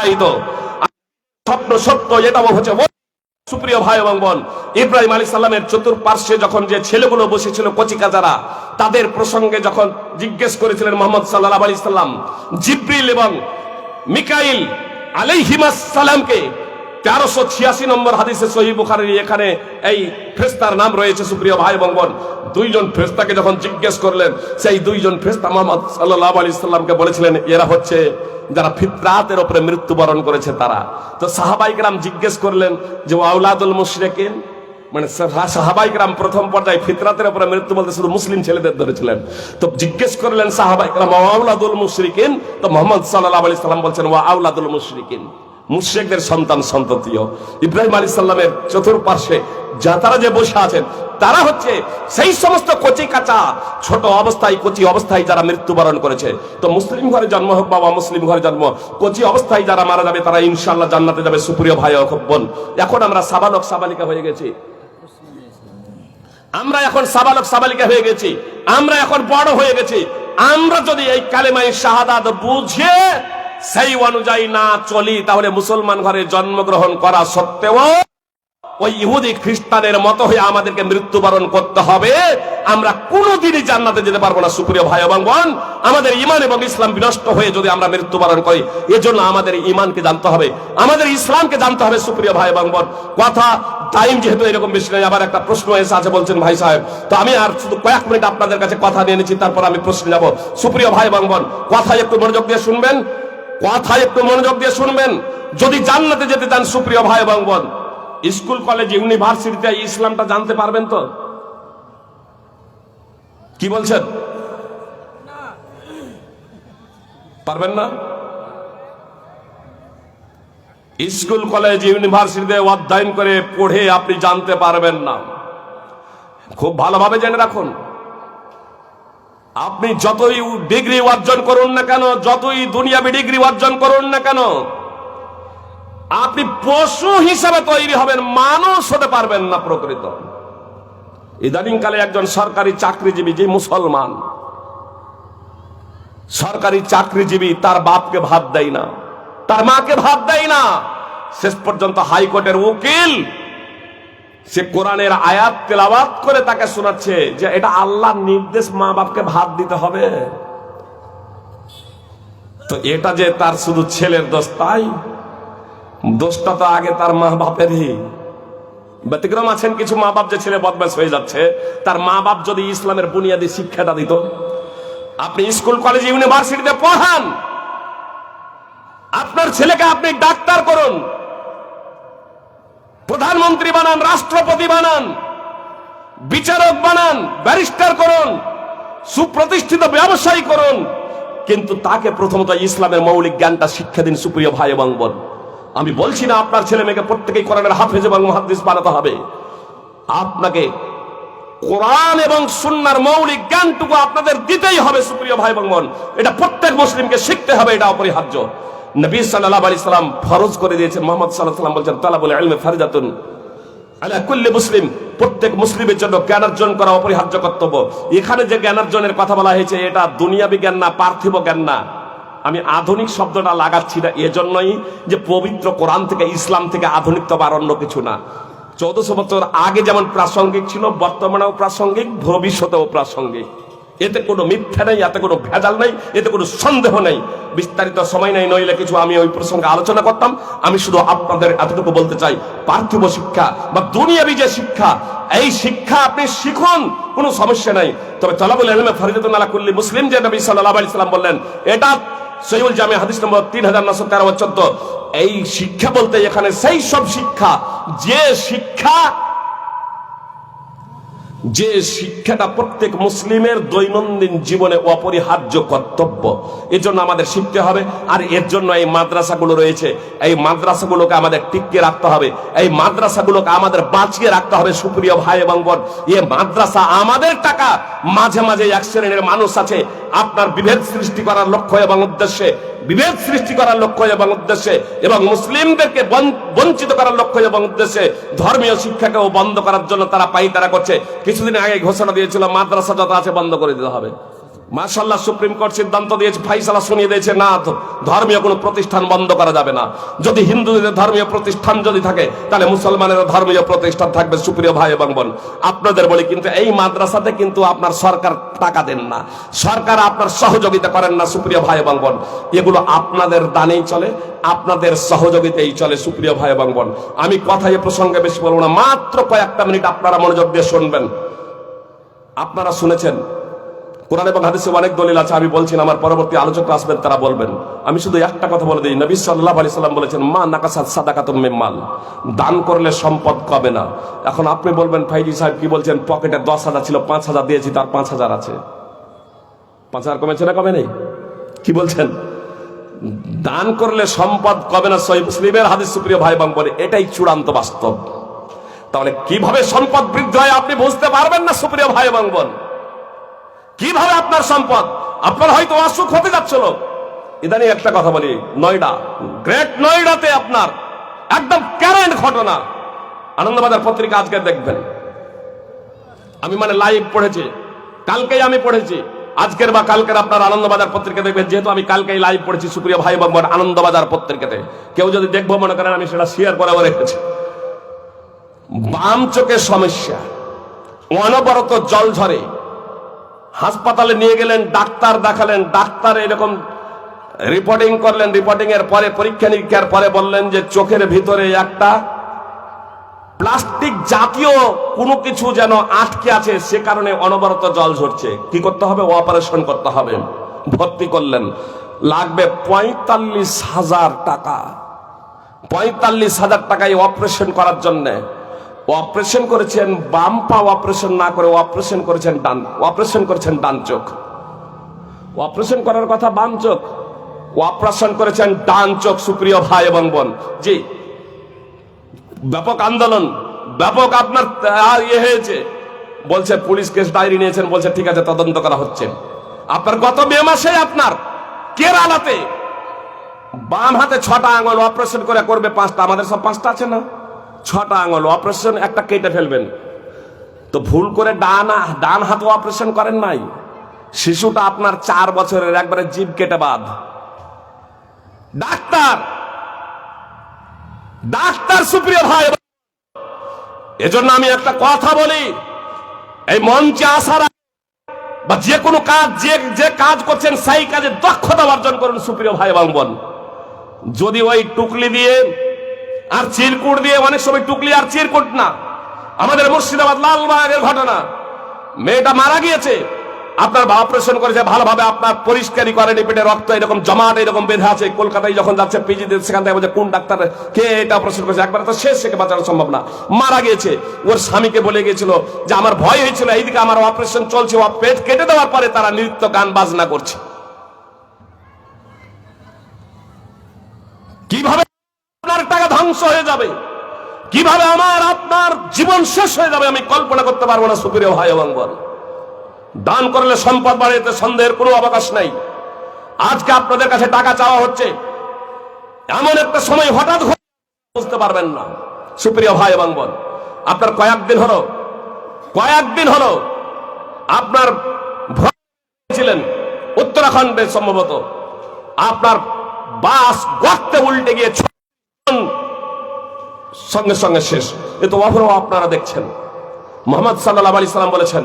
বাস্তবায়িত, স্বপ্ন সত্য, এটা হচ্ছে সুপ্রিয় ভাই এবং বোন। ইব্রাহিম আলাইহিস সালামের চতুর্পার্শ্বে যখন যে ছেলেগুলো বসেছিল কচিকাচারা, তাদের প্রসঙ্গে যখন জিজ্ঞেস করেছিলেন মুহাম্মদ সাল্লাল্লাহু আলাইহি সাল্লাম, জিবরিল এবং মিকাইল আলাইহিমাস সালামকে, 1386 নম্বর হাদিসে সহিহ বুখারীর এখানে এই ফেরেশতার নাম রয়েছে। সুপ্রিয় ভাই এবং বোন, দুইজন ফেরেশতাকে যখন জিজ্ঞেস করলেন, সেই দুইজন ফেরেশতা মুহাম্মদ সাল্লাল্লাহু আলাইহি সাল্লামকে বলেছিলেন এরা হচ্ছে যারা ফিতরাতের উপরে মৃত্যুবরণ করেছে তারা। তো সাহাবায়ে কেরাম জিজ্ঞেস করলেন যে আওলাদুল মুশরিকিন, মানে সাহাবায়ে কেরাম প্রথম পর্যায়ে ফিতরাতের উপরে মৃত্যু বলতে শুধু মুসলিম ছেলেদের ধরেছিলেন। তো জিজ্ঞেস করলেন সাহাবায়ে কেরাম আওলাদুল মুশরিকিন, তো মুহাম্মদ সাল্লাল্লাহু আলাইহি সাল্লাম বলছেন ওয়া আওলাদুল মুশরিকিন, মুশরিকদের সন্তান সন্ততিও। ইব্রাহিম আলাইহিস সালামের চতুর্পার্শ্বে যারা যে বসে আছেন তারা হচ্ছে সেই সমস্ত কচি কাঁচা ছোট অবস্থায়, কচি অবস্থায় যারা মৃত্যুবরণ করেছে। তো মুসলিম ঘরে জন্ম হোক বা অমুসলিম ঘরে জন্ম, কচি অবস্থায় যারা মারা যাবে তারা ইনশাআল্লাহ জান্নাতে যাবে। সুপ্রিয় ভাই ও বোন, এখন আমরা সাবালক সাবালিকা হয়ে গেছি, আমরা এখন সাবালক সাবালিকা হয়ে গেছি, আমরা এখন বড় হয়ে গেছি। আমরা যদি এই কালেমায়ে শাহাদাত বুঝে সেই অনুযায়ী না চলি, তাহলে মুসলমান ঘরে জন্মগ্রহণ করা সত্ত্বেও ওই ইহুদি খ্রিস্টানের মতো হয়ে আমাদেরকে মৃত্যুবরণ করতে হবে। আমরা কোনোদিনই জান্নাতে যেতে পারবো না। সুপ্রিয় ভাই এবং বোন, আমাদের ঈমান এবং ইসলাম বিনষ্ট হয়ে যদি আমরা মৃত্যুবরণ করি, এজন্য আমাদের ঈমানকে জানতে হবে, আমাদের ইসলামকে জানতে হবে। সুপ্রিয় ভাই এবং বোন, কথা টাইম যেহেতু এরকম বেশি নেই, আবার একটা প্রশ্ন এসে আছে বলছেন ভাই সাহেব, তো আমি আর শুধু কয়েক মিনিট আপনাদের কাছে কথা নিয়ে নিচ্ছি, তারপর আমি প্রশ্ন যাব। সুপ্রিয় ভাই এবং বোন, কথা একটু মনোযোগ দিয়ে শুনবেন, কথা একটু মনোযোগ দিয়ে শুনবেন। যদি জান্নাতে যেতে চান সুপ্রিয় ভাই এবং বোন, স্কুল কলেজ ইউনিভার্সিটিতে ইসলামটা জানতে পারবেন তো? কি বলছেন, পারবেন না? স্কুল কলেজ ইউনিভার্সিটিতে অধ্যয়ন করে পড়ে আপনি জানতে পারবেন না। খুব ভালোভাবে জেনে রাখুন, আপনি যতই ডিগ্রি অর্জন করুন না কেন, যতই দুনিয়াবি ডিগ্রি অর্জন করুন না কেন, আপনি পশু হিসাবে তৈরি হবেন, মানুষ হতে পারবেন না প্রকৃত। ইদানিং কালে একজন সরকারি চাকরিজীবী, যে মুসলমান সরকারি চাকরিজীবী, তার বাপকে ভাত দেয় না, তার মাকে ভাত দেয় না, শেষ পর্যন্ত হাইকোর্টের উকিল সে কোরআনের আয়াত তেলাওয়াত করে তাকে শোনাচ্ছে যে এটা আল্লাহর নির্দেশ, মা বাপকে ভাত দিতে হবে। তো এটা যে তার শুধু ছেলের দোষ, তাই দোষটা তো আগে তার মা বাপেরই। ব্যতিক্রম আছেন কিছু মা বাপ, যে ছেলে বদমাশ হয়ে যাচ্ছে, তার মা বাপ যদি ইসলামের বুনিয়াদী শিক্ষাটা দিত। আপনি স্কুল কলেজ ইউনিভার্সিটিতে পড়ান, আপনার ছেলেকে আপনি ডাক্তার করুন, প্রধানমন্ত্রী বানান, রাষ্ট্রপতি বানান, বিচারক বানান, ব্যারিস্টার করুন, সুপ্রতিষ্ঠিত ব্যবসায়ী করুন, কিন্তু তাকে প্রথমত ইসলামের মৌলিক জ্ঞানটা শিক্ষা দিন। সুপ্রিয় ভাই এবং বোন, আমি বলছি না আপনার ছেলে মেয়েকে প্রত্যেকেই কোরআনের হাফেজ এবং মুহাদ্দিস বানাতে হবে, আপনাকে কোরআন এবং সুন্নাহর মৌলিক জ্ঞানটুকু আপনাদের দিতেই হবে। সুপ্রিয় ভাই এবং বোন, এটা প্রত্যেক মুসলিমকে শিখতে হবে, এটা অপরিহার্য। নবী সাল্লাল্লাহু আলাইহি সাল্লাম ফরজ করে দিয়েছেন, মুহাম্মদ সাল্লাল্লাহু আলাইহি সাল্লাম বলেছেন তালাবুল ইলমি ফারিদাতুন আলা কুল্লি মুসলিম, প্রত্যেক মুসলিমের জন্য জ্ঞান অর্জন করা অপরিহার্য কর্তব্য। এখানে যে জ্ঞান অর্জনের কথা বলা হয়েছে, এটা দুনিয়াবি জ্ঞান না, পার্থিব জ্ঞান না। আমি আধুনিক শব্দটা লাগাচ্ছি না এজন্যই যে পবিত্র কোরআন থেকে, ইসলাম থেকে আধুনিকতা আর অন্য কিছু না। 1400 বছর আগে যেমন প্রাসঙ্গিক ছিল, বর্তমানেও প্রাসঙ্গিক, ভবিষ্যতেও প্রাসঙ্গিক। এতে কোনো মিথ্যা নেই, এতে কোনো ভেজাল নেই, এতে কোনো সন্দেহ নেই। বিস্তারিত সময় নেই, নইলে কিছু আমি ওই প্রসঙ্গে আলোচনা করতাম। আমি শুধু আপনাদের এতটুকু বলতে চাই, পার্থিব শিক্ষা বা দুনিয়াবি যে শিক্ষা, এই শিক্ষা আপনি শিখুন, কোনো সমস্যা নাই। তবে তালাবুল ইলমি ফারিদাতুন আলা কুল্লি মুসলিম, যে নবী সাল্লাল্লাহু আলাইহি সাল্লাম বললেন, এটা সহিহুল জামি হাদিস নম্বর 3913-14। এই শিক্ষা বলতে এখানে সেই সব শিক্ষা, যে শিক্ষাটা প্রত্যেক মুসলিমের দৈনন্দিন জীবনে অপরিহার্য কর্তব্য, এর জন্য আমাদের শিখতে হবে। আর এর জন্য এই মাদ্রাসাগুলো রয়েছে, এই মাদ্রাসাগুলোকে আমাদের টিকিয়ে রাখতে হবে, এই মাদ্রাসাগুলোকে আমাদের বাঁচিয়ে রাখতে হবে। সুপ্রিয় ভাই এবং বোন, এই মাদ্রাসা আমাদের টাকা, মাঝে মাঝে এক শ্রেণীর মানুষ আছে আপনার বিভেদ সৃষ্টি করার লক্ষ্য এবং উদ্দেশ্যে, বিভেদ সৃষ্টি করার লক্ষ্য এবং উদ্দেশ্যে, এবং মুসলিমদেরকে বঞ্চিত করার লক্ষ্য এবং উদ্দেশ্যে ধর্মীয় শিক্ষাকেও বন্ধ করার জন্য তারা পায়তারা করছে। কিছুদিন আগে ঘোষণা দিয়েছিল মাদ্রাসা যত আছে বন্ধ করে দিতে হবে। মাশাআল্লাহ, সুপ্রিম কোর্ট সিদ্ধান্ত দিয়েছে, ফাইসালা শুনিয়ে দিয়েছে, না ধর্মীয় কোনো প্রতিষ্ঠান বন্ধ করা যাবে না। যদি হিন্দুদের ধর্মীয় প্রতিষ্ঠান যদি থাকে, তাহলে মুসলমানেরও ধর্মীয় প্রতিষ্ঠান থাকবে। সুপ্রিয় ভাই এবং বোন, আপনাদের বলি, কিন্তু এই মাদ্রাসাতে কিন্তু আপনার সরকার টাকা দেন না, সরকার আপনার সহযোগিতা করেন না। সুপ্রিয় ভাই এবং বোন, এগুলো আপনাদের দানেই চলে, আপনাদের সহযোগিতাই চলে। সুপ্রিয় ভাই এবং বোন, আমি কথায় প্রসঙ্গে বেশি বলবো না, মাত্র কয়েকটা মিনিট আপনারা মনোযোগ দিয়ে শুনবেন। আপনারা শুনেছেন কোরআন এবং হাদিসে অনেক দলিল আছে, আমি বলছি না, আমার পরবর্তী আলোচক আসবেন, তারা বলবেন। আমি শুধু একটা কথা বলে দিই, নবী সাল্লাল্লাহু আলাইহি সাল্লাম বলেছেন, মা নাকাসাত সাদাকাতুম মিন মাল, দান করলে সম্পদ কমে না। এখন আপনি বলবেন, ফাইজি সাহেব কি বলছেন, পকেটে 10,000 ছিল, 5,000 দিয়েছি, তার 5,000 আছে, 5,000 কমেছে না কমে নেই? কি বলছেন? দান করলে সম্পদ কমে না, সহিহ মুসলিমের হাদিস। সুপ্রিয় ভাই এবং বোন, এটাই চূড়ান্ত বাস্তব। তাহলে কিভাবে সম্পদ বৃদ্ধি হয় আপনি বুঝতে পারবেন না। সুপ্রিয় ভাই এবং বোন, কিভাবে আপনার সম্পদ, আপনার হয়তো অসুখ হতে যাচ্ছিল। ইদানিং একটা কথা বলি, নয়ডা, গ্রেট নয়ডাতে আপনার একদম কারেন্ট ঘটনা, আনন্দবাজার পত্রিকা আজকে দেখবেন, আমি মানে লাইভ পড়েছি, কালকেই আমি পড়েছি, আজকের বা কালকের আপনার আনন্দবাজার পত্রিকা দেখবেন, যেহেতু আমি কালকেই লাইভ পড়েছি। সুপ্রিয় ভাই এবং বোন, আনন্দবাজার পত্রিকাতে কেউ যদি দেখবো মনে করেন, আমি সেটা শেয়ার করে রেখেছি। বাম চোখের সমস্যা, অনবরত জল ঝরে, হাসপাতালে নিয়ে গেলেন, ডাক্তার দেখালেন, ডাক্তার এরকম রিপোর্টিং করলেন, রিপোর্টিং এর পরে পরীক্ষা নিরীক্ষার পরে বললেন যে চোখের ভিতরে একটা প্লাস্টিক জাতীয় কোনো কিছু যেন আটকে আছে, সে কারণে অনবরত জল ঝরছে। কি করতে হবে? অপারেশন করতে হবে। ভর্তি করলেন, লাগবে 45,000 টাকা। 45,000 টাকায় অপারেশন করার জন্য। অপারেশন করেছেন বাম পা, অপারেশন না করে অপারেশন করেছেন ডান চোখ। অপারেশন করার কথা বাম চোখ, অপারেশন করেছেন ডান চোখ। সুপ্রিয় ভাই এবং বোন, জি, ব্যাপক আন্দোলন, ব্যাপক আপনার ইয়ে হয়েছে, বলছে পুলিশ কেস ডায়েরি নিয়েছেন, বলছে ঠিক আছে তদন্ত করা হচ্ছে। আপনার গত মে মাসে আপনার কেরালাতে বাম হাতে 6টা আঙুল অপারেশন করে করবে 5টা, আমাদের সব 5টা আছে না, 6টা আঙুল অপারেশন, একটা কেটে ফেলবেন। তো ভুল করে ডান হাতে অপারেশন করেন নাই, শিশুটা আপনার 4 বছরের, একবারে জিভ কেটে বাদ। ডাক্তার সুপ্রিয় ভাই, এজন্য আমি একটা কথা বলি, এই মঞ্চে আসার বা যে কোনো কাজ, যে কাজ করছেন সেই কাজে দক্ষতা অর্জন করুন। সুপ্রিয় ভাই এবং বোন, যদি ওই টুকলি দিয়ে আর চিরকুট দিয়ে, অনেক সময় টুকলি আর চিরকুট না, আমাদের মুর্শিদাবাদ লালবাগের ঘটনা, মেয়েটা মারা গিয়েছে, আপনার অপারেশন করেছে ভালোভাবে, আপনার পরিষ্কারই করেনি, পেটে রক্ত এরকম জমাট এরকম বেঁধে আছে। কলকাতায় যখন যাচ্ছে পিজিতে, সেখান থেকে বলছে কোন ডাক্তার কে এটা অপারেশন করেছে, একবার তো শেষ থেকে বাঁচানো সম্ভব না, মারা গিয়েছে। ওর স্বামীকে বলে গিয়েছিল যে আমার ভয় হয়েছিল, এইদিকে আমার অপারেশন চলছে, ও পেট কেটে দেওয়ার পরে তারা নৃত্য গান বাজনা করছে। কিভাবে আপনার টাকা ধ্বংস হয়ে যাবে, কিভাবে আমার আপনার জীবন শেষ হয়ে যাবে, আমি কল্পনা করতে পারবো না। সুপ্রিয় ভাই এবং বোন, দান করলে সম্পদ বাড়ে, এতে সন্দেহের কোনো অবকাশ নাই। আজকে আপনাদের কাছে টাকা চাওয়া হচ্ছে, এমন একটা সময় হঠাৎ বুঝতে পারবেন না। সুপ্রিয় ভাই এবং বোন, আপনার কয়েকদিন হলো আপনার ছিলেন উত্তরাখণ্ডে, সম্ভবত আপনার বাস গর্তে উল্টে গিয়ে সঙ্গে সঙ্গে শেষ। এ তো অহরহ আপনারা দেখছেন। মুহাম্মদ সাল্লাল্লাহু আলাইহি সাল্লাম বলেছেন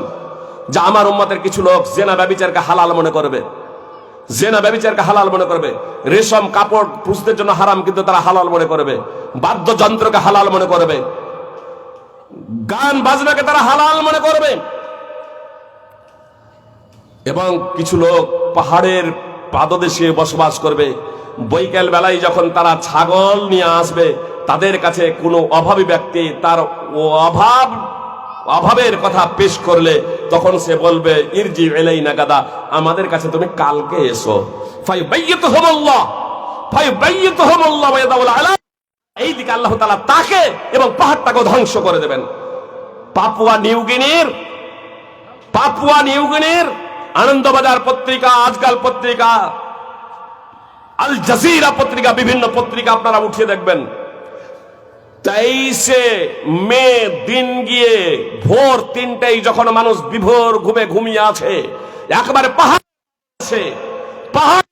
যে আমার উম্মতের কিছু লোক জেনা ব্যভিচারকে হালাল মনে করবে, রেশম কাপড় পুরুষদের জন্য হারাম কিন্তু তারা হালাল মনে করবে, বাদ্যযন্ত্রকে হালাল মনে করবে, গান বাজনাকে তারা হালাল মনে করবে, এবং কিছু লোক পাহাড়ের পাদদেশে বসবাস করবে। বৈকাল বেলায় যখন তারা ছাগল নিয়ে আসবে, তাদের কাছে কোনো অভাবী ব্যক্তি তার অভাবের কথা পেশ করলে তখন সে বলবে ইরজি ইলাইনা গাদা, আমাদের কাছে তুমি কালকে এসো। ফায়ুবাইয়িতুহুমুল্লাহ ওয়া ইয়াদাউল আলা, এইদিকে আল্লাহ তাআলা তাকে এবং পাহাড়টাকে ধ্বংস করে দেবেন। পাপুয়া নিউগিনির আনন্দবাজার পত্রিকা, আজকাল পত্রিকা, আল জাজিরা পত্রিকা, বিভিন্ন পত্রিকা আপনারা উঠিয়ে দেখবেন, 23শে মে দিন গিয়ে ভোর 3টায় যখন মানুষ বিভোর ঘুমিয়ে আছে, একেবারে পাহাড় পাহাড়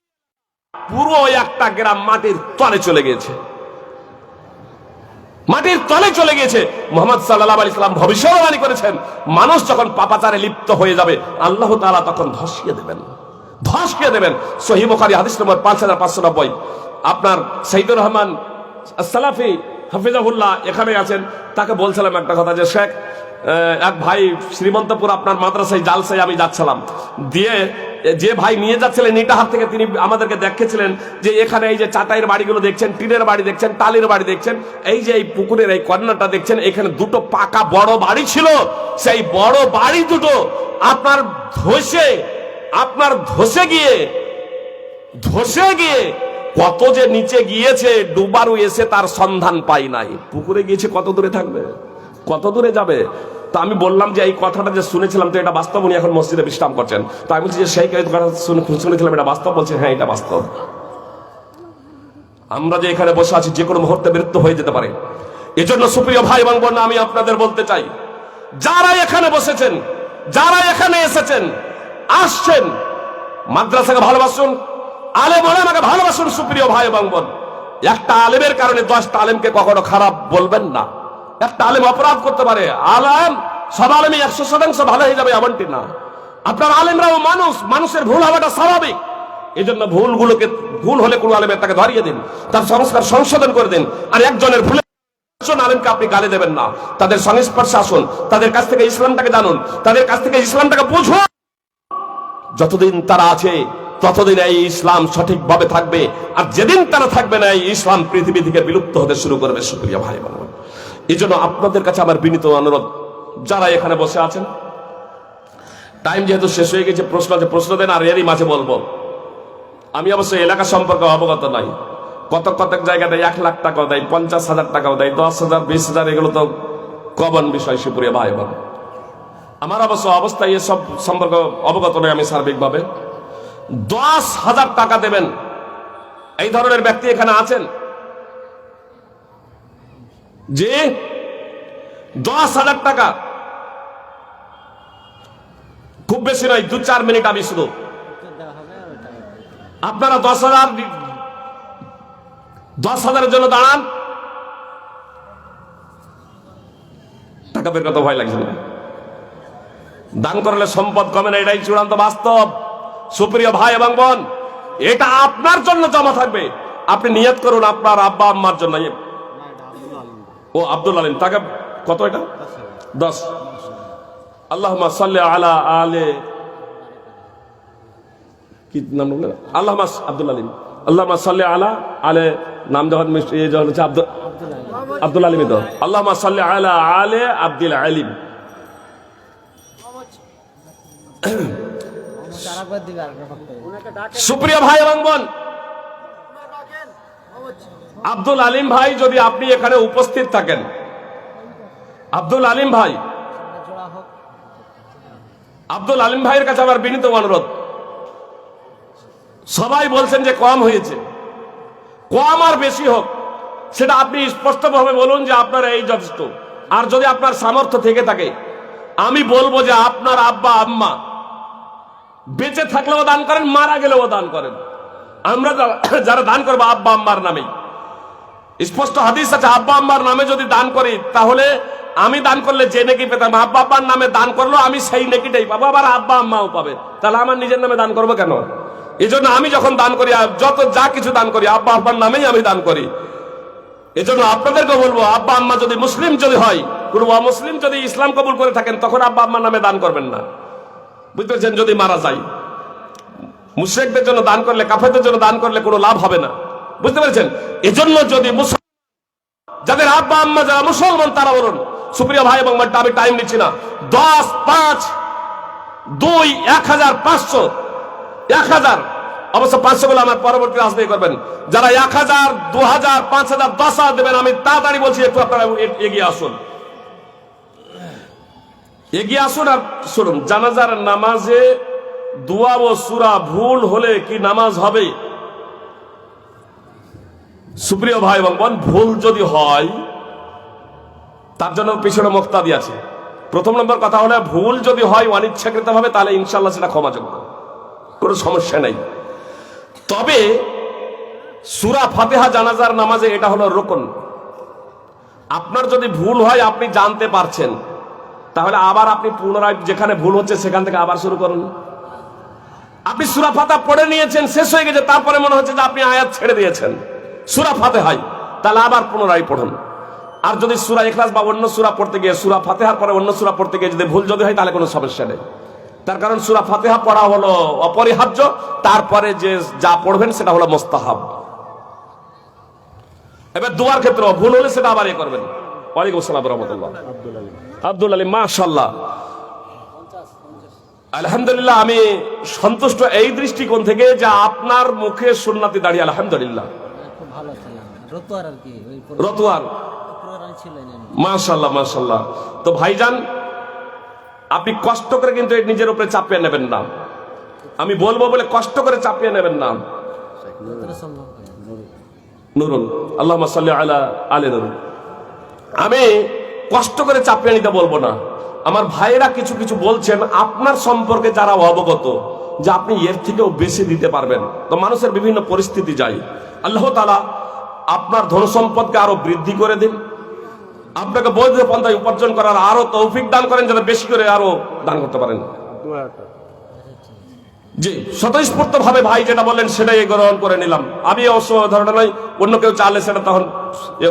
পুরো একটা গ্রাম মাটির তলে চলে গেছে, মাটির তলে চলে গেছে। মুহাম্মদ সাল্লাল্লাহু আলাইহি সাল্লাম ভবিষ্যদ্বাণী করেছেন, মানুষ যখন পাপাচারে লিপ্ত হয়ে যাবে আল্লাহ তাআলা তখন ধসিয়ে দেবেন, ধসিয়ে দেবেন। সহিহ বুখারী হাদিস নম্বর 5590। আপনার সাইদুর রহমান সালাফি হাফিজাহুল্লাহ এখানে আছেন, তাকে বলছিলাম একটা কথা যে শেখ এক ভাই শ্রীমন্তপুর আপনার মাদ্রাসায় জালসায় আমি যাচ্ছিলাম, দিয়ে যে ভাই নিয়ে যাচ্ছিলেন ইটাহার থেকে তিনি আমাদেরকে দেখেছিলেন যে এখানে এই যে চাটাইয়ের বাড়িগুলো দেখছেন, টিনের বাড়ি দেখছেন, টালির বাড়ি দেখছেন, এই যে এই পুকুরের এই কর্নারটা দেখছেন, এখানে দুটো পাকা বড় বাড়ি ছিল। সেই বড় বাড়ি দুটো আপনার ধসে গিয়ে কত যে নিচে গিয়েছে, ডুবারু এসে তার সন্ধান পাই নাই। পুকুরে গিয়েছে, কত দূরে থাকবে, কত দূরে যাবে। তা আমি বললাম যে এই কথাটা যে শুনেছিলাম তো এটা বাস্তব, উনি এখন মসজিদে বিশ্রাম করছেন। তো আমি বলছি যে সেই কথা শুনেছিলাম এটা বাস্তব, বলছে হ্যাঁ এটা বাস্তব। আমরা যে এখানে বসে আছি যে কোনো মুহূর্তে মৃত্যু হয়ে যেতে পারে। এজন্য সুপ্রিয় ভাই এবং বোন, আমি আপনাদের বলতে চাই, যারা এখানে বসেছেন, যারা এখানে এসেছেন, আসছেন, মাদ্রাসাকে ভালোবাসুন, আলেম ওলামাকে ভালোবাসুন। সুপ্রিয় ভাই এবং বোন, একটা আলেমের কারণে 10টা আলেমকে কখনো খারাপ বলবেন না। একটা আলেম অপরাধ করতে পারে, আলেম সব আলেমই 100% ভালো হয়ে যাবে এমনটি না। আপনার আলেমরাও মানুষ, মানুষের ভুল হওয়াটা স্বাভাবিক। এই জন্য ভুল হলে কোনো আলেমের তাকে ধরিয়ে দিন, তার সংস্কার সংশোধন করে দিন। আর একজনের ভুলে আলেমকে আপনি গালি দেবেন না, তাদের সংস্পর্শে আসুন, তাদের কাছ থেকে ইসলামটাকে জানুন, তাদের কাছ থেকে ইসলামটাকে বুঝুন। যতদিন তারা আছে ততদিন এই ইসলাম সঠিকভাবে থাকবে, আর যেদিন তারা থাকবে না এই ইসলাম পৃথিবী থেকে বিলুপ্ত হতে শুরু করবে। সুপ্রিয় ভাই বোন, এই জন্য আপনাদের কাছে আমার বিনীত অনুরোধ, যারা এখানে বসে আছেন, টাইম যেহেতু শেষ হয়ে গেছে, প্রশ্ন আছে প্রশ্ন দেন, আর এরই মাঝে বলবো আমি অবশ্যই এলাকা সম্পর্কে অবগত নাই। কতক জায়গায় দেয় 1 লাখ টাকাও দেয়, 50,000 টাকাও দেয়, 10,000 20,000, এগুলো তো কমন বিষয়। সুপ্রিয় ভাই বোন, আমার অবশ্য অবস্থায় এসব সম্পর্কে অবগত নয় আমি সার্বিকভাবে। 10,000 টাকা দেবেন, এই ধরনের ব্যক্তি এখানে আছেন? যে 10,000 টাকা খুব বেশি নয়, 2-4 মিনিট আমি শুধু আপনারা 10,000-এর জন্য দাঁড়ান। টাকা বের কত ভয় লাগছে না? দান করলে সম্পদ কমে না, এটাই চূড়ান্ত বাস্তব। সুপ্রিয় ভাই এবং বোন, এটা আপনার জন্য জমা থাকবে। আপনি নিয়ত করুন আপনার আব্বা আম্মার জন্য। ও আব্দুল আলিম, টাকা কত? এটা 10। আল্লাহুম্মা সাল্লি আলা আলে, কি নাম বললেন? আল্লাহুম্মা আব্দুল আলিম, আল্লাহুম্মা সাল্লি আলা আলে, নাম যখন এই যখন হচ্ছে আব্দুল আলিম, তো আল্লাহুম্মা সাল্লি আলা আলে আব্দুল আলিম। সুপ্রিয় ভাই এবং বোন, আব্দুল আলিম ভাই যদি আপনি এখানে উপস্থিত থাকেন, আব্দুল আলিম ভাইয়ের কাছে আমার বিনীত অনুরোধ, সবাই বলছেন যে কম হয়েছে, কম আর বেশি হোক সেটা আপনি স্পষ্টভাবে বলুন যে আপনার এই যথেষ্ট। আর যদি আপনার সামর্থ্য থেকে থাকে, আমি বলবো যে আপনার আব্বা আম্মা বেঁচে থাকলেও দান করেন, মারা গেলেও দান করেন। আমরা যারা দান করবো আব্বা আম্মার নামে, স্পষ্ট হাদিস আছে, আব্বা আম্মার নামে যদি দান করি তাহলে আমি দান করলে যে নেকি পেতাম, আব্বা আব্বার নামে দান করলো আমি সেই নেকিটাই পাবো, আবার আব্বা আম্মাও পাবে। তাহলে আমার নিজের নামে দান করবো কেন? এই জন্য আমি যখন দান করি, যা কিছু দান করি আব্বা আব্বার নামেই আমি দান করি। এই জন্য আপনাদেরকে বলবো, আব্বা আম্মা যদি মুসলিম যদি হয়, কোন অমুসলিম যদি ইসলাম কবুল করে থাকেন, তখন আব্বা আম্মার নামে দান করবেন না। বুঝতে পারছেন? যদি মারা যায়, মুশরিকদের জন্য দান করলে, কাফেরদের জন্য দান করলে কোনো লাভ হবে না। বুঝতে পেরেছেন? এজন্য যদি যাদের আব্বা আম্মা যারা মুসলমান তারা বলুন। সুপ্রিয় ভাই এবং আমি টাইম নিচ্ছি না। 10, 5, 2, 1,500, 1,000, অবশ্য 500 গুলো আমার পরবর্তী রাজনীতি করবেন। যারা 1,000, 2,000, 5,000, 10,000 দেবেন, আমি তাড়াতাড়ি বলছি একটু আপনারা এগিয়ে আসুন, এগিয়ে আসুন। আর শুনুন, জানাজার নামাজে দোয়া ও সূরা ভুল হলে কি নামাজ হবে? সুপ্রিয় ভাই এবং বোন, ভুল যদি হয় তার জন্য পিছনে মুক্তাদি আছে। প্রথম নম্বর কথা হলো, ভুল যদি হয় অনিচ্ছাকৃত ভাবে, তাহলে ইনশাআল্লাহ সেটা ক্ষমাযোগ্য। কোনো সমস্যা নেই। তবে সূরা ফাতিহা জানাজার নামাজে এটা হলো রুকন। আপনার যদি ভুল হয়, আপনি জানতে পারছেন, তাহলে আবার আপনি পুনরায় যেখানে ভুল হচ্ছে সেখান থেকে আবার শুরু করুন। আপনি সূরা ফাতিহা পড়ে নিয়েছেন, শেষ হয়ে গেছে, তারপরে মনে হচ্ছে যে আপনি আয়াত ছেড়ে দিয়েছেন সূরা ফাতিহায়, তাহলে আবার পুনরায় পড়ুন। আর যদি সূরা ইখলাস বা অন্য সূরা পড়তে গিয়ে, সূরা ফাতিহার পরে অন্য সূরা পড়তে গিয়ে যদি ভুল যদি হয়, তাহলে কোনো সমস্যা নেই। তার কারণ সূরা ফাতিহা পড়া হলো অপরিহার্য, তারপরে যে যা পড়বেন সেটা হলো মুস্তাহাব। এবার দোয়ার ক্ষেত্রে ভুল হলে সেটা আবার করবেন। ওয়ালাইকুম আসসালাম ওয়া রাহমাতুল্লাহ। আব্দুল আলী, মাশাআল্লাহ, আলহামদুলিল্লাহ। আমি সন্তুষ্ট এই দৃষ্টিকোণ থেকে যে আপনার মুখে সুন্নতি দাঁড়িয়ে, আলহামদুলিল্লাহ, খুব ভালো ছিলাম। রতুয়ার আর কি, ওই রতুয়ার, মাশাআল্লাহ মাশাআল্লাহ। তো ভাইজান, আপনি কষ্ট করে কিন্তু নিজের উপরে চাপিয়ে নেবেন না। আমি বলবো বলে কষ্ট করে চাপিয়ে নেবেন না। নুরুল, আল্লাহুম্মা সাল্লি আলা আলি নুরুল। আমি কষ্ট করে চাপিয়ে নিতে বলবো না। আমার ভাইয়েরা কিছু কিছু বলছেন আপনার সম্পর্কে, যারা অবগত যে আপনি এর থেকেও বেশি দিতে পারবেন। তো মানুষের বিভিন্ন পরিস্থিতি যায়। আল্লাহ তাআলা আপনার ধন সম্পদকে আরো বৃদ্ধি করে দিন, আপনাকে বৈধ পন্থায় উপার্জন করার আরো তৌফিক দান করেন, যাতে বেশি করে আরো দান করতে পারেন। জি, স্বতঃস্ফূর্ত ভাবে ভাই যেটা বললেন সেটাই গ্রহণ করে নিলাম। আমি অবশ্য ধরনের নয়, অন্য কেউ চাইলে সেটা তখন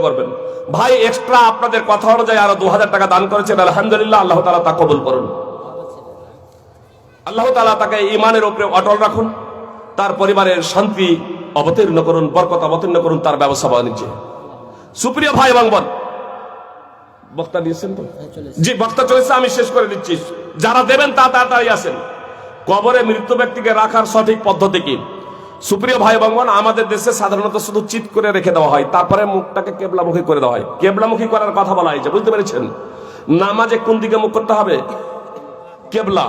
করবেন। ভাই এক্সট্রা আপনাদের কথা অনুযায়ী আরো 2000 টাকা দান করেছেন, আলহামদুলিল্লাহ। আল্লাহ তাআলা তা কবুল করুন। আল্লাহ তাআলা তাকে ঈমানের উপরে অটল রাখুন, তার পরিবারের শান্তি অবতীর্ণ করুন, বরকত অবতীর্ণ করুন তার ব্যবসা বাণিজ্যে। সুপ্রিয় ভাই এবং বোন, বক্তা দিয়েছেন তো? জি, বক্তা চলেছে, আমি শেষ করে দিচ্ছি। যারা দেবেন তা তাড়াতাড়ি আসেন। কবরে মৃত ব্যক্তিকে রাখার সঠিক পদ্ধতি কি? সুপ্রিয় ভাই এবং বোন, আমাদের দেশে সাধারণত শুধু চিৎ করে রেখে দেওয়া হয়, তারপরে মুখটাকে কেবলামুখী করে দেওয়া হয়। কেবলামুখী করার কথা বলা হয়েছে, বুঝতে পেরেছেন? নামাজে কোন দিকে মুখ করতে হবে? কেবলা।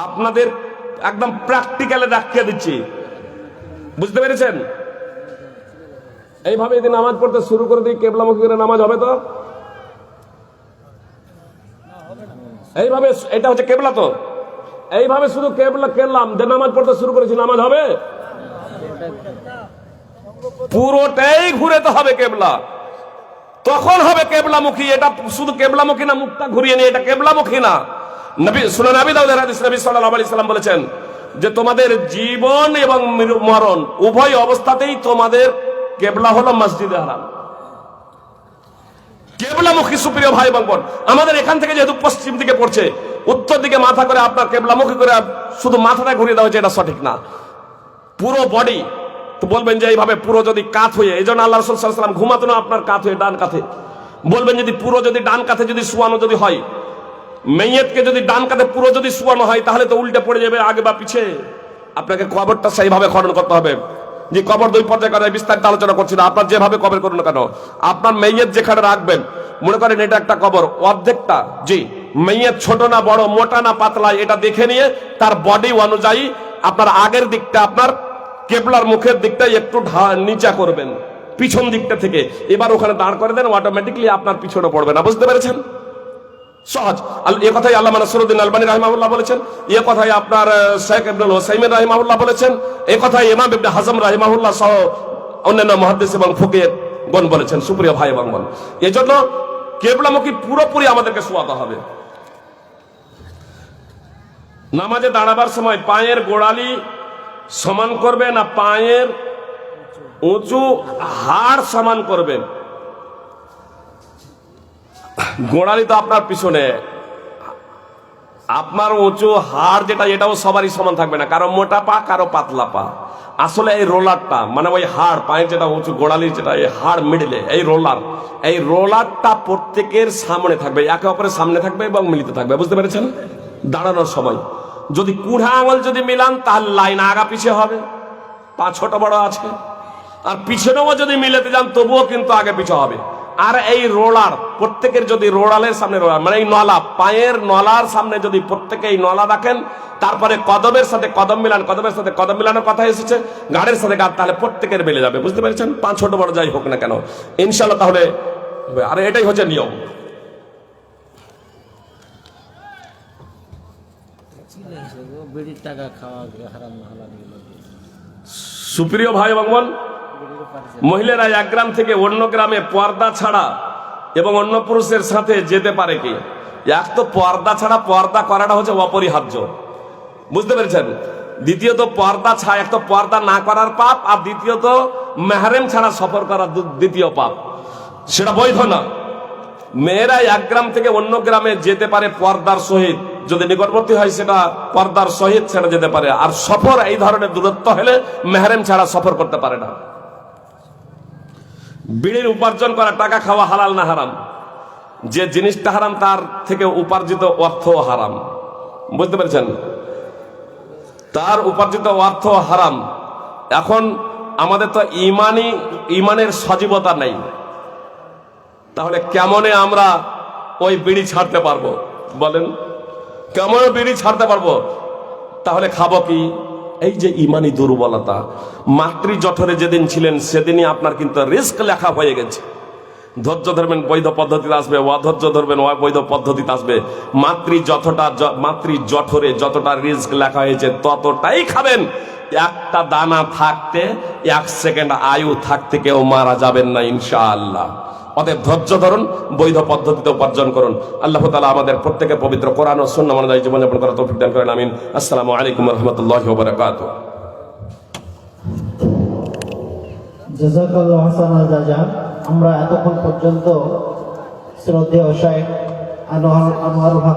আপনাদের একদম প্র্যাকটিক্যালে দেখিয়ে দিচ্ছি, বুঝতে পেরেছেন? এইভাবে যদি নামাজ পড়তে শুরু করে দিই কেবলামুখী করে, নামাজ হবে তো? এইভাবে, এটা হচ্ছে কেবলা। তো এইভাবে শুধু কেবলা কেলাম যে নামাজ পড়তে শুরু করেছি, নামাজ হবে? পুরোটাই ঘুরেতে হবে কেবলা, তখন হবে কেবলামুখী। এটা শুধু কেবলামুখী না, মুখটা ঘুরিয়ে নিয়ে, এটা কেবলামুখী না। নবী সুনান আবি দাউদের হাদিস, নবী সাল্লাল্লাহু আলাইহি সাল্লাম বলেছেন যে তোমাদের জীবন এবং মরণ উভয় অবস্থাতেই তোমাদের কেবলা হলো মসজিদে হারাম। কেবলামুখী। সুপ্রিয় ভাই এবং বোন, আমাদের এখান থেকে যেহেতু পশ্চিম দিকে পড়ছে, উত্তর দিকে মাথা করে আপনার কেবলামুখী করে শুধু মাথাটা ঘুরিয়ে দেওয়া হচ্ছে, এটা সঠিক না। পুরো বডি, তো বলবেন যে এইভাবে পুরো যদি কাত হয়ে, এই জন্য আল্লাহ রাসূল সাল্লাল্লাহু আলাইহি ওয়াসাল্লাম ঘুমাতো না আপনার কাত হয়ে, ডান কাঁধে। বলবেন যদি পুরো যদি ডান কাঁধে যদি শোয়ানো যদি হয়, মেয়েতকে যদি ডান কাঁধে পুরো যদি শোয়ানো হয়, তাহলে তো উল্টে পড়ে যাবে আগে বা পিছে। আপনাকে কবরটা সেইভাবে খনন করতে হবে। যে কবর দুই পর্যায়ে করা, বিস্তারিত আলোচনা করছি না। আপনার যেভাবে কবর করুন না কেন, আপনার মেয়েত যেখানে রাখবেন, মনে করেন এটা একটা কবর, অর্ধেকটা, জি, মেয়েত ছোট না বড়, মোটা না পাতলা, এটা দেখে নিয়ে তার বডি অনুযায়ী আপনার আগের দিকটা, আপনার কেবলার মুখের দিকটা একটু নিচা করবেন, পিছন দিকটা থেকে। এবার ওখানে দাঁড় করে দেন, অটোমেটিকলি আপনার পিছনে পড়বে না। বুঝতে পেরেছেন? সহজ। এ কথাই আল্লামা নাসিরউদ্দিন আলবানী রাহিমাহুল্লাহ বলেছেন, এ কথাই আপনার শেখ ইবনুল হুসাইমিন রাহিমাহুল্লাহ বলেছেন, এ কথাই ইমাম ইবনে হাজম রাহিমাহুল্লাহ সহ অন্যান্য মুহাদ্দিস এবং ফকিহগণ বলেছেন। সুপ্রিয় ভাই এবং বোন, এজন্য কেবলামুখী পুরোপুরি আমাদেরকে শোয়াতে হবে। নামাজে দাঁড়াবার সময় পায়ের গোড়ালি সমান করবে না পায়ের উঁচু হাড় সমান করবেন? গোড়ালি তো আপনার পিছনে, আপনার উঁচু হাড় যেটা, এটাও সবারই সমান থাকবে না, কারো মোটা পা, কারো পাতলা পা। আসলে এই রোলারটা, মানে ওই হাড়, পায়ের যেটা উঁচু গোড়ালির যেটা, এই হাড় মিডলে এই রোলারটা প্রত্যেকের সামনে থাকবে, একে অপরের সামনে থাকবে এবং মিলিত থাকবে। বুঝতে পেরেছেন? দাঁড়ানোর সময় যদি কুড়া আঙুল যদি মিলান, তাহলে লাইন আগা পিছিয়ে হবে, পা ছোট বড় আছে। আর পিছনেও যদি মিলাতে যান, তবুও কিন্তু আগে পিছিয়ে হবে। আর এই রোলার প্রত্যেকের যদি রোলালের সামনে, রোলার মানে এই নলা, পায়ের নলার সামনে যদি প্রত্যেকে এই নলা রাখেন, তারপরে কদমের সাথে কদম মিলান, কদমের সাথে কদম মিলানোর কথা এসেছে, গাড়ের সাথে গাড়, তাহলে প্রত্যেকের মিলে যাবে। বুঝতে পেরেছেন? পা ছোট বড় যাই হোক না কেন, ইনশাআল্লাহ তাহলে। আর এটাই হচ্ছে নিয়ম। বিড়ির টাকা খাওয়া হারাম না হালাল এগুলো সুপ্রিয় ভাই এবং বোন, বিড়ির ব্যাপারে মহিলারা এক গ্রাম থেকে অন্য গ্রামে পর্দা ছাড়া এবং অন্য পুরুষের সাথে যেতে পারে কি? এক তো পর্দা ছাড়া, পর্দা করাটা হচ্ছে অপরিহার্য, বুঝতে পেরেছেন? দ্বিতীয়ত পর্দা ছাড়া, এক তো পর্দা না করার পাপ, আর দ্বিতীয়ত মেহরেম ছাড়া সফর করা দ্বিতীয় পাপ, সেটা বৈধ না। মেয়েরা এক গ্রাম থেকে অন্য গ্রামে যেতে পারে পর্দার সহিত, যদি নিকটবর্তী হয় সেটা পর্দার সহিত সেটা যেতে পারে। আর সফর এই ধরনের দূরত্ব হলে মেহরেম ছাড়া সফর করতে পারে না। বিড়ির উপার্জন করা টাকা খাওয়া হালাল না হারাম? যে জিনিসটা হারাম তার থেকে উপার্জিত অর্থ হারাম, বুঝতে পেরেছেন? তার উপার্জিত অর্থ হারাম। এখন আমাদের তো ইমানের সজীবতা নেই, তাহলে কেমনে আমরা ওই বিড়ি ছাড়তে পারবো? বলেন, কেমন বিড়ি ছাড়তে পারবো? তাহলে খাবো কি? এই যে ইমানি দুর্বলতা। মাতৃ জঠরে যেদিন ছিলেন সেদিনই আপনার কিন্তু রিস্ক লেখা হয়ে গেছে। ধৈর্য ধরবেন বৈধ পদ্ধতিতে আসবে, অধৈর্য ধরবেন অবৈধ পদ্ধতিতে আসবে। মাতৃ জঠরে যতটা রিস্ক লেখা হয়েছে ততটাই খাবেন। একটা দানা থাকতে 1 সেকেন্ড আয়ু থাকতে কেউ মারা যাবেন না ইনশাআল্লাহ। অতএব ধৈর্য ধরুন, বৈধ পদ্ধতিতে উপার্জন করুন। আল্লাহ তাআলা আমাদের প্রত্যেকে পবিত্র কোরআন ও সুন্নাহ অনুযায়ী জীবনযাপন করার তৌফিক দান করেন, আমিন। আসসালামু আলাইকুম ওয়া রাহমাতুল্লাহি ওয়া বারাকাতুহু। জাযাকাল্লাহু হাসানাল জাযা। আমরা এতক্ষণ পর্যন্ত শ্রদ্ধেয় শাইখ আনোয়ারুল হক